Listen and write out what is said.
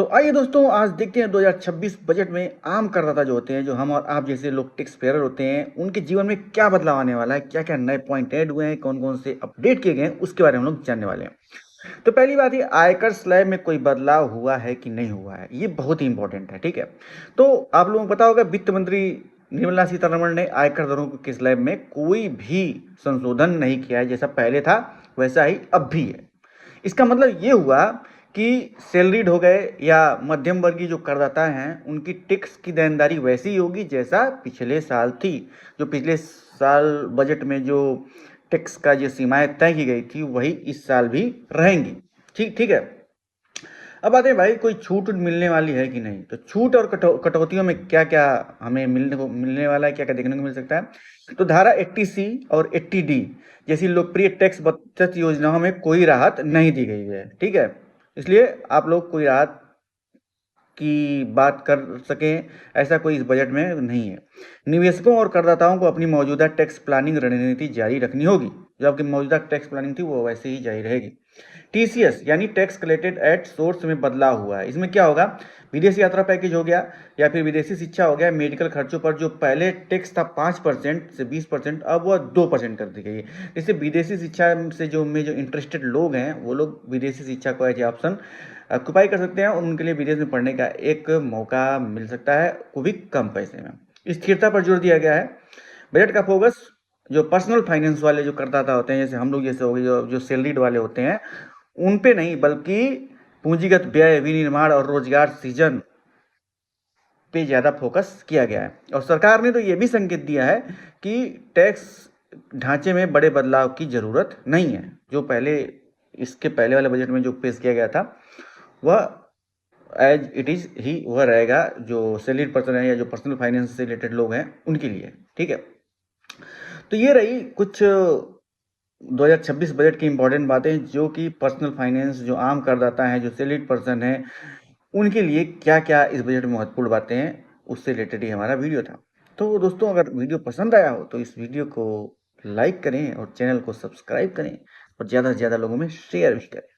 तो आइए दोस्तों, आज देखते हैं 2026 बजट में आम करदाता जो होते हैं, जो हम और आप जैसे लोग टैक्स पेयर होते हैं, उनके जीवन में क्या बदलाव आने वाला है, क्या क्या नए पॉइंट ऐड हुए हैं, कौन कौन से अपडेट किए गए हैं, उसके बारे में हम लोग जानने वाले हैं। तो पहली बात, ये आयकर स्लैब में कोई बदलाव हुआ है कि नहीं हुआ है, ये बहुत ही इंपॉर्टेंट है। ठीक है, तो आप लोगों को पता होगा, वित्त मंत्री निर्मला सीतारमण ने आयकर दरों के स्लैब में कोई भी संशोधन नहीं किया है। जैसा पहले था वैसा ही अब भी है। इसका मतलब ये हुआ कि सैलरीड हो गए या मध्यम वर्गीय जो करदाता हैं, उनकी टैक्स की देनदारी वैसी ही होगी जैसा पिछले साल थी। जो पिछले साल बजट में जो टैक्स का जो सीमाएं तय की गई थी, वही इस साल भी रहेंगी। ठीक ठीक है। अब आते हैं भाई, कोई छूट मिलने वाली है कि नहीं। तो छूट और कटौतियों में क्या क्या हमें मिलने वाला है, क्या क्या देखने को मिल सकता है। तो धारा 80C और 80D जैसी लोकप्रिय टैक्स बचत योजनाओं में कोई राहत नहीं दी गई है। ठीक है, इसलिए आप लोग कोई राहत की बात कर सकें, ऐसा कोई इस बजट में नहीं है। निवेशकों और करदाताओं को अपनी मौजूदा टैक्स प्लानिंग रणनीति जारी रखनी होगी। जो आपकी मौजूदा टैक्स प्लानिंग थी वो वैसे ही जारी रहेगी। TCS यानी टैक्स कलेक्टेड एट सोर्स में बदलाव हुआ है। इसमें क्या होगा, विदेशी यात्रा पैकेज हो गया या फिर विदेशी शिक्षा हो गया, मेडिकल खर्चों पर जो पहले टैक्स था 5% से 20%, अब वह 2% कर दी गई है। इससे विदेशी शिक्षा से जो इंटरेस्टेड लोग हैं, वो लोग विदेशी शिक्षा को एज ऑप्शन ऑक्यूपाई कर सकते हैं और उनके लिए विदेश में पढ़ने का एक मौका मिल सकता है, वो भी कम पैसे में। स्थिरता पर जोर दिया गया है। बजट का फोकस जो पर्सनल फाइनेंस वाले जो करदाता होते हैं, जैसे हम लोग जैसे हो गए, जो सैलरीड वाले होते हैं, उन पे नहीं, बल्कि पूंजीगत व्यय, विनिर्माण और रोजगार सृजन पे ज़्यादा फोकस किया गया है। और सरकार ने तो ये भी संकेत दिया है कि टैक्स ढांचे में बड़े बदलाव की ज़रूरत नहीं है। जो पहले इसके पहले वाले बजट में जो पेश किया गया था, वह एज इट इज़ ही वह रहेगा, जो सैलरीड पर्सन है या जो पर्सनल फाइनेंस से रिलेटेड लोग हैं उनके लिए। ठीक है, तो ये रही कुछ 2026 बजट की इंपॉर्टेंट बातें, जो कि पर्सनल फाइनेंस, जो आम करदाता हैं, जो सैलरीड पर्सन है, उनके लिए क्या क्या इस बजट में महत्वपूर्ण बातें हैं, उससे रिलेटेड ही हमारा वीडियो था। तो दोस्तों, अगर वीडियो पसंद आया हो तो इस वीडियो को लाइक करें और चैनल को सब्सक्राइब करें और ज़्यादा से ज़्यादा लोगों में शेयर भी करें।